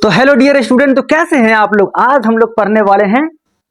तो hello dear student, तो कैसे हैं आप लोग। आज हम लोग पढ़ने वाले हैं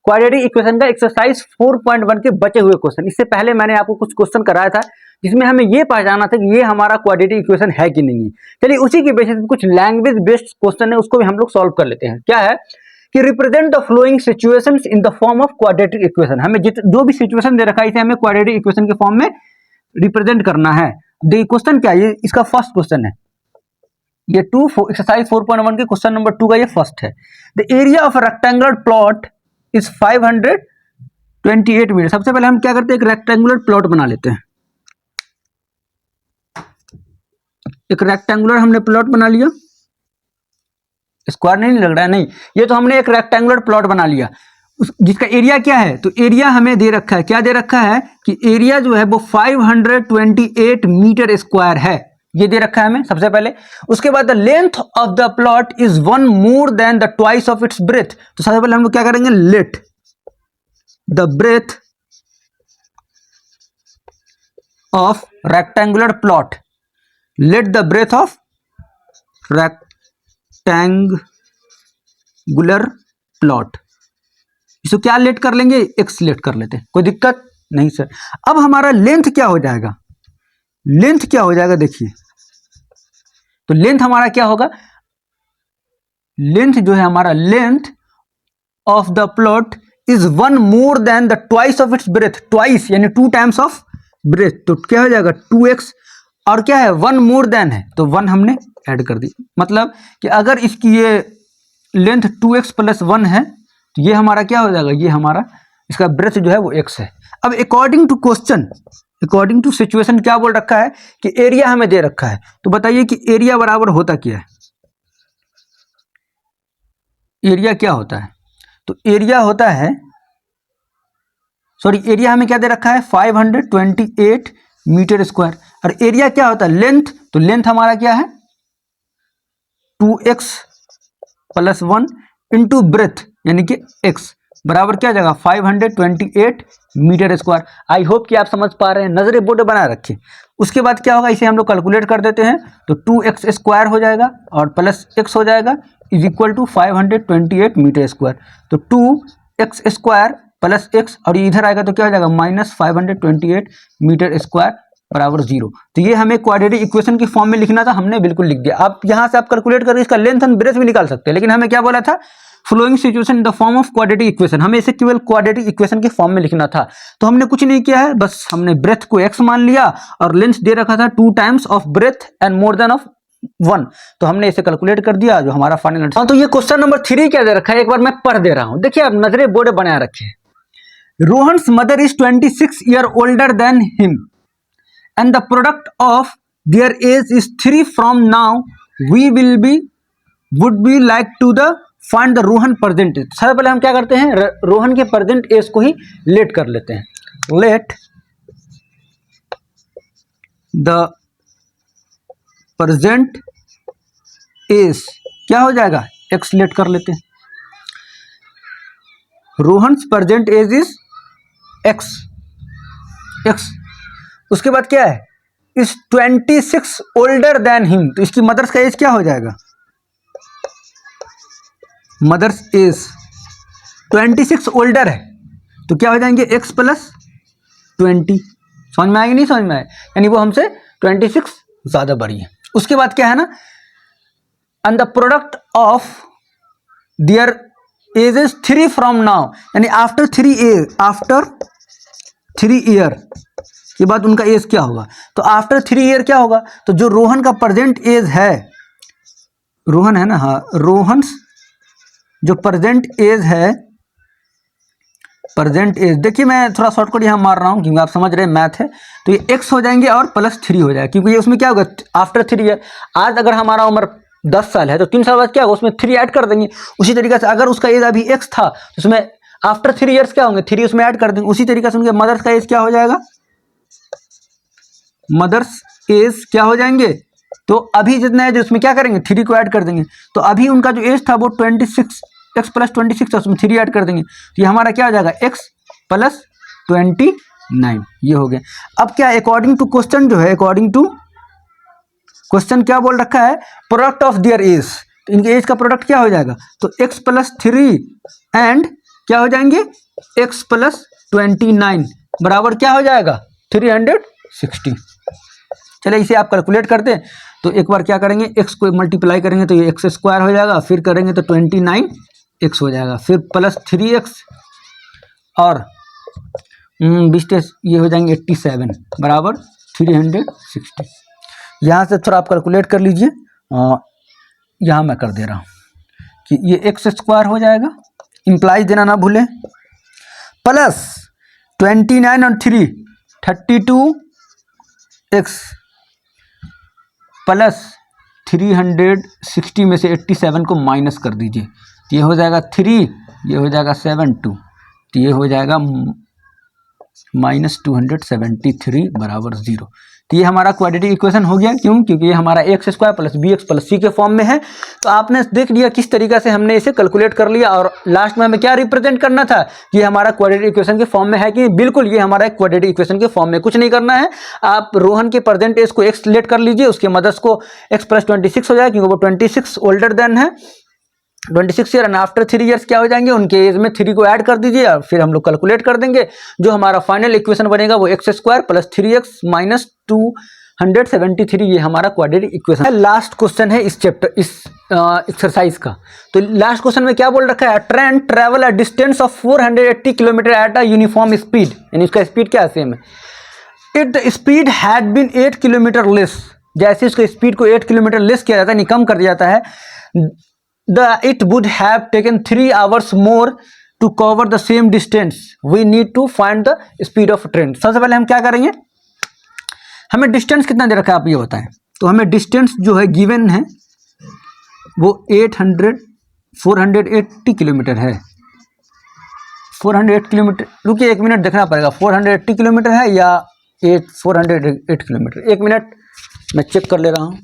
क्वाड्रेटिक इक्वेशन का एक्सरसाइज 4.1 के बचे हुए क्वेश्चन। इससे पहले मैंने आपको कुछ क्वेश्चन कराया था जिसमें हमें ये पहचाना था कि ये हमारा क्वाड्रेटिक इक्वेशन है कि नहीं है। चलिए उसी की बेसिस पे कुछ लैंग्वेज बेस्ड क्वेश्चन है, उसको भी हम लोग सॉल्व कर लेते हैं। क्या है कि represent the flowing situations in the form of quadratic equation. हमें जो भी सिचुएशन दे रखा है इसे हमें क्वाड्रेटिक इक्वेशन के फॉर्म में रिप्रेजेंट करना है। द क्वेश्चन क्या है, इसका फर्स्ट क्वेश्चन है ये एक्सरसाइज 4.1 के क्वेश्चन नंबर 2 का ये फर्स्ट है। The area of rectangular plot is 528 metre. सबसे पहले हम क्या करते हैं, एक रेक्टेंगुलर प्लॉट बना लेते हैं। एक रेक्टेंगुलर हमने प्लॉट बना लिया, स्क्वायर नहीं लग रहा है, नहीं, ये तो हमने एक रेक्टेंगुलर प्लॉट बना लिया जिसका एरिया क्या है, तो एरिया हमें दे रखा है, क्या दे रखा है कि एरिया जो है वो 528 मीटर स्क्वायर है, ये दे रखा है हमें सबसे पहले। उसके बाद the length of the plot is 1 more than the twice of its breadth. तो सबसे पहले हम लोग क्या करेंगे, let the breadth of rectangular plot, let the breadth of rectangular plot, इसको क्या लेट कर लेंगे, एक्स लेट कर लेते हैं, कोई दिक्कत नहीं सर। अब हमारा लेंथ क्या हो जाएगा, लेंथ क्या हो जाएगा देखिए, तो लेंथ हमारा क्या होगा, लेंथ जो है हमारा, length of the plot is 1 more than the twice of its breath, twice यानी 2 टाइम्स ऑफ ब्रेथ, तो क्या हो जाएगा 2x, और क्या है 1 मोर देन है तो 1 हमने ऐड कर दी। मतलब कि अगर इसकी ये लेंथ 2x + 1 है तो ये हमारा क्या हो जाएगा, ये हमारा इसका ब्रेथ जो है वो x है। अब according to question, according to situation क्या बोल रखा है कि एरिया हमें दे रखा है, तो बताइए कि एरिया बराबर होता क्या है, एरिया क्या होता है, तो एरिया होता है, सॉरी एरिया हमें क्या दे रखा है 528 मीटर स्क्वायर, और एरिया क्या होता है लेंथ, तो लेंथ हमारा क्या है 2x + 1 इंटू ब्रेथ यानी कि x बराबर क्या जाएगा 528 मीटर स्क्वायर। आई होप कि आप समझ पा रहे हैं, नजरे बोर्ड बना रखिए। उसके बाद क्या होगा, इसे हम लोग कैलकुलेट कर देते हैं, तो 2x स्क्वायर हो जाएगा और प्लस x हो जाएगा is equal to 528 metre square. तो 2x स्क्वायर प्लस x और ये इधर आएगा तो क्या हो जाएगा -528 मीटर स्क्वायर बराबर 0। तो ये हमें क्वाड्रेटिक इक्वेशन की फॉर्म में लिखना था, हमने बिल्कुल लिख दिया। आप यहाँ से आप कैलकुलेट करके इसका लेंथ एंड ब्रेथ भी निकाल सकते हैं, लेकिन हमें क्या बोला था, following situation in the form of quadratic equation, हमें इसे केवल क्वाड्रेटिक इक्वेशन के फॉर्म में लिखना था। तो हमने कुछ नहीं किया है, बस हमने ब्रेथ को x मान लिया और लेंथ दे रखा था 2 times of breadth and more than of 1, तो हमने इसे कैलकुलेट कर दिया जो हमारा फाइनल आंसर। तो ये क्वेश्चन नंबर 3 क्या दे रखा है, एक बार मैं पढ़ दे रहा हूं, देखिए आप नजरे बोर्ड बनाया रखे। Rohan's mother is 26 year older than him and the product of their age is 3 from now, would be like to the find the Rohan present age। सबसे पहले हम क्या करते हैं, रोहन के प्रेजेंट एज को ही लेट कर लेते हैं, लेट द प्रेजेंट एज क्या हो जाएगा एक्स लेट कर लेते हैं, Rohan's present age is x, उसके बाद क्या है इस 26 ओल्डर देन हिम, तो इसकी मदर्स का एज क्या हो जाएगा, मदर्स एज 26 ओल्डर है तो क्या हो जाएंगे x + 20। समझ में आएगी नहीं समझ में आए, यानी वो हमसे 26 ज्यादा बड़ी है। उसके बाद क्या है ना, and the product of their edges 3 from now, यानी आफ्टर 3 ईयर के बाद उनका एज क्या होगा, तो आफ्टर 3 ईयर क्या होगा, तो जो रोहन का प्रेजेंट एज है, रोहन है ना, हाँ रोहन जो प्रेजेंट एज है, प्रेजेंट एज देखिए मैं थोड़ा शॉर्टकट यहाँ मार रहा हूँ क्योंकि आप समझ रहे हैं मैथ है, तो ये x हो जाएंगे और +3 हो जाएगा, क्योंकि ये उसमें क्या होगा आफ्टर 3 ईयर, आज अगर हमारा उम्र 10 साल है तो 3 साल बाद क्या होगा उसमें 3 ऐड कर देंगे। उसी तरीके से अगर उसका एज अभी x था तो उसमें आफ्टर 3 ईयर्स क्या होंगे 3 उसमें ऐड कर देंगे। उसी तरीके से उनके मदर्स का एज क्या हो जाएगा, मदर्स एज क्या हो जाएंगे, तो अभी जितना है जो उसमें क्या करेंगे 3 को ऐड कर देंगे, तो अभी उनका जो एज था वो 26 x + 26 था, उसमें 3 ऐड कर देंगे, तो ये हमारा क्या हो जाएगा x + 29, ये हो गया। अब क्या अकॉर्डिंग टू क्वेश्चन जो है, अकॉर्डिंग टू क्वेश्चन क्या बोल रखा है, प्रोडक्ट ऑफ देयर एज, तो इनके एज का प्रोडक्ट क्या हो जाएगा, तो x प्लस 3 एंड क्या हो जाएंगे x प्लस 29 बराबर क्या हो जाएगा 360। चलिए इसे आप कैलकुलेट करते हैं तो एक बार क्या करेंगे x को मल्टीप्लाई करेंगे तो ये x स्क्वायर हो जाएगा, फिर करेंगे तो 29x हो जाएगा, फिर प्लस 3x और 20 ये हो जाएंगे 87 बराबर 360। यहाँ से थोड़ा आप कैलकुलेट कर लीजिए, यहाँ मैं कर दे रहा हूँ कि ये x स्क्वायर हो जाएगा, इम्प्लाइज देना ना भूलें, प्लस 29 और 3 32x प्लस 360 में से 87 को माइनस कर दीजिए, तो ये हो जाएगा 3, ये हो जाएगा 7 2, तो ये हो जाएगा -273 बराबर 0। तो ये हमारा क्वाड्रेटिक इक्वेशन हो गया। क्यों? क्योंकि ये हमारा x square plus b x plus c के फॉर्म में है। तो आपने देख लिया किस तरीके से हमने इसे कैलकुलेट कर लिया, और लास्ट में हमें क्या रिप्रेजेंट करना था, ये हमारा क्वाड्रेटिक इक्वेशन के फॉर्म में है कि बिल्कुल ये हमारा एक क्वाड्रेटिक इक्वेशन के फॉर्म में, कुछ नहीं करना है। आप रोहन के प्रेजेंट एज को एक्स लेट कर लीजिए, उसके मदर्स को एक्स प्लस 26 हो जाए, क्योंकि वो 26 ओल्डर देन है 26 ईयर, एंड आफ्टर 3 ईयर्स क्या हो जाएंगे, उनके एज में 3 को ऐड कर दीजिए और फिर हम लोग कैलकुलेट कर देंगे। जो हमारा फाइनल इक्वेशन बनेगा वो x square plus 3x minus 273, ये हमारा क्वाड्रेटिक इक्वेशन है। लास्ट क्वेश्चन है इस चैप्टर, इस एक्सरसाइज का। तो लास्ट क्वेश्चन में क्या बोल रखा है, train travel a distance of 480 kilometre at a uniform speed, यानी उसका स्पीड क्या सेम है। It the speed had been 8 kilometre less, जैसे उसके स्पीड को 8 किलोमीटर लेस किया जाता है, यानी कम कर दिया जाता है, it would have taken 3 hours more to cover the same distance. We need to find the speed of train. सबसे पहले हम क्या करेंगे, हमें डिस्टेंस कितना दे रखा है आप ये बताएं। तो हमें डिस्टेंस जो है गिवन है वो 480 किलोमीटर है। 408 किलोमीटर, रुकिए 1 मिनट देखना पड़ेगा, 480 किलोमीटर है या 408 किलोमीटर। 1 मिनट मैं चेक कर ले रहा हूँ।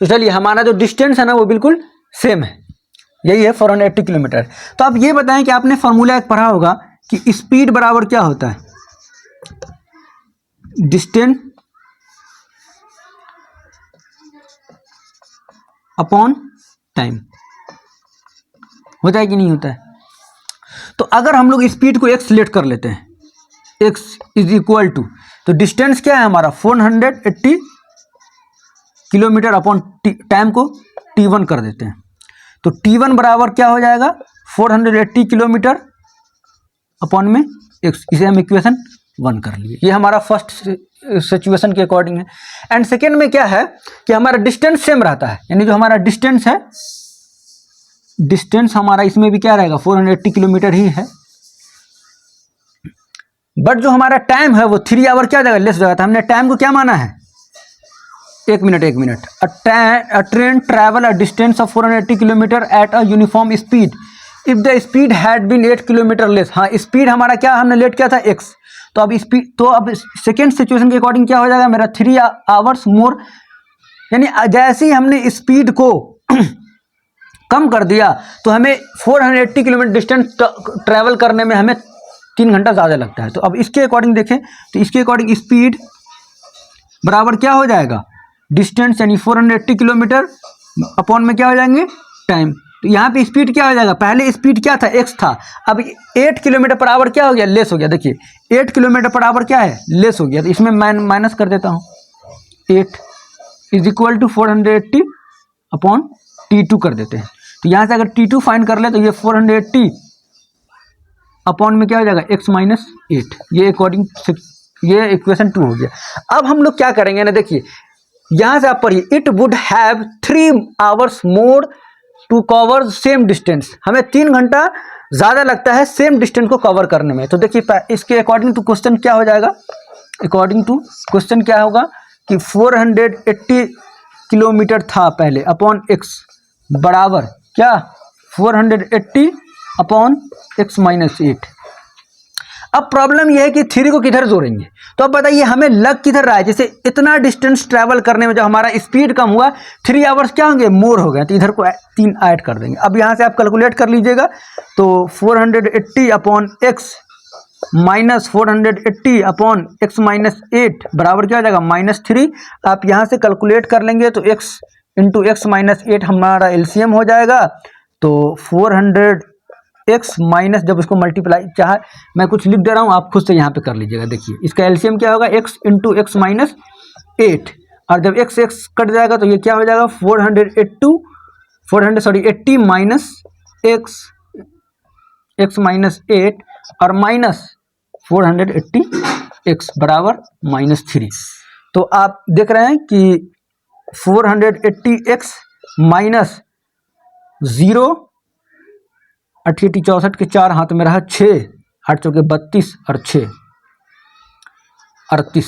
तो चलिए हमारा जो डिस्टेंस है ना वो बिल्कुल सेम है, यही है 480 किलोमीटर। तो आप ये बताएं कि आपने फॉर्मूला एक पढ़ा होगा कि स्पीड बराबर क्या होता है, डिस्टेंस अपॉन टाइम, होता है कि नहीं होता है। तो अगर हम लोग स्पीड को x लेट कर लेते हैं, x इज इक्वल टू, तो डिस्टेंस क्या है हमारा 480 किलोमीटर अपॉन टाइम को t1 कर देते हैं, तो t1 बराबर क्या हो जाएगा 480 किलोमीटर अपॉन में x, इसे हम इक्वेशन 1 कर लिए। ये हमारा फर्स्ट सिचुएशन के अकॉर्डिंग है। एंड सेकेंड में क्या है कि हमारा डिस्टेंस सेम रहता है, यानी जो हमारा डिस्टेंस है, डिस्टेंस हमारा इसमें भी क्या रहेगा 480 किलोमीटर ही है, बट जो हमारा टाइम है वो 3 आवर क्या जाएगा लेस हो जाएगा। तो हमने टाइम को क्या माना है, 1 minute. A train travel a distance of 480 kilometre at a uniform speed if the speed had been 8 kilometre less. हाँ, स्पीड हमारा क्या हमने लेट किया था x, तो अब स्पीड, तो अब सेकेंड सिचुएशन के अकॉर्डिंग क्या हो जाएगा मेरा 3 आवर्स मोर, यानी जैसे ही हमने स्पीड को कम कर दिया तो हमें 480 किलोमीटर डिस्टेंस ट्रैवल करने में हमें 3 घंटा ज़्यादा लगता है। तो अब इसके अकॉर्डिंग देखें तो इसके अकॉर्डिंग स्पीड बराबर क्या हो जाएगा, डिस्टेंस यानी 480 किलोमीटर अपॉन में क्या हो जाएंगे टाइम। तो यहाँ पे स्पीड क्या हो जाएगा, पहले स्पीड क्या था x था, अब 8 किलोमीटर पर आवर क्या हो गया लेस हो गया। देखिए 8 किलोमीटर पर आवर क्या है लेस हो गया, तो इसमें मैं माइनस कर देता हूँ, 8 is equal to 480 upon t2 कर देते हैं। तो यहाँ से अगर t2 फाइंड कर ले तो ये 480 अपॉन में क्या हो जाएगा x माइनस 8, ये अकॉर्डिंग ये इक्वेशन 2 हो गया। अब हम लोग क्या करेंगे ना, देखिए यहां से आप पढ़िए, it would have 3 hours more to cover same distance, हमें 3 घंटा ज्यादा लगता है सेम डिस्टेंस को कवर करने में। तो देखिए इसके अकॉर्डिंग टू क्वेश्चन क्या हो जाएगा, अकॉर्डिंग टू क्वेश्चन क्या होगा कि 480 किलोमीटर था पहले अपॉन x बराबर क्या 480 अपॉन x माइनस 8। अब प्रॉब्लम यह है कि 3 को किधर जोड़ेंगे, तो अब बताइए हमें लग किधर रहा है, जैसे इतना डिस्टेंस ट्रैवल करने में जब हमारा स्पीड कम हुआ 3 आवर्स क्या होंगे, मोर हो गए, तो इधर को 3 ऐड कर देंगे। अब यहाँ से आप कैलकुलेट कर लीजिएगा, तो 480 upon x minus 480 upon x minus 8 बराबर क्या हो जाएगा, -3। आप यहाँ से कैलकुलेट कर लेंगे तो x इंटू एक्स माइनस 8 हमारा एलसीएम हो जाएगा, तो 400x माइनस, जब इसको मल्टीप्लाई, चाहे मैं कुछ लिख दे रहा हूँ आप खुद से यहाँ पे कर लीजिएगा। देखिए इसका एलसीएम क्या होगा, x इंटू एक्स माइनस 8, और जब x कट जाएगा तो ये क्या हो जाएगा 480 माइनस एक्स माइनस 8 और माइनस 480x बराबर -3। तो आप देख रहे हैं कि 480x माइनस 0, 88 64 के 4 हाथ में रहा 6, 8 चौके 32 और 6 38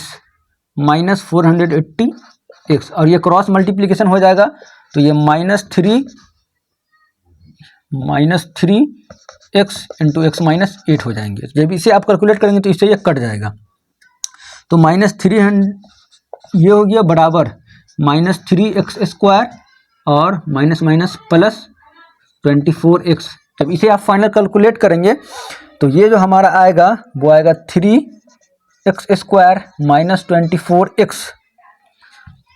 माइनस 480x, और ये क्रॉस मल्टीप्लिकेशन हो जाएगा तो ये -3x इंटू एक्स माइनस 8 हो जाएंगे। जब इसे आप कैलकुलेट करेंगे तो इससे ये कट जाएगा, तो -300 ये हो गया बराबर -3x² और माइनस प्लस 24x। जब इसे आप फाइनल कैलकुलेट करेंगे तो ये जो हमारा आएगा वो आएगा 3x² माइनस 24x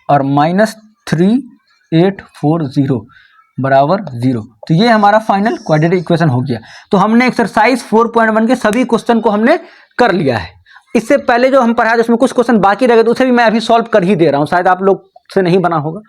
और -3840 बराबर 0। तो ये हमारा फाइनल क्वाड्रेटिक इक्वेशन हो गया। तो हमने एक्सरसाइज 4.1 के सभी क्वेश्चन को हमने कर लिया है। इससे पहले जो हम पढ़ा उसमें कुछ क्वेश्चन बाकी रह गए, तो उसे भी मैं अभी सॉल्व कर ही दे रहा हूँ, शायद आप लोग से नहीं बना होगा।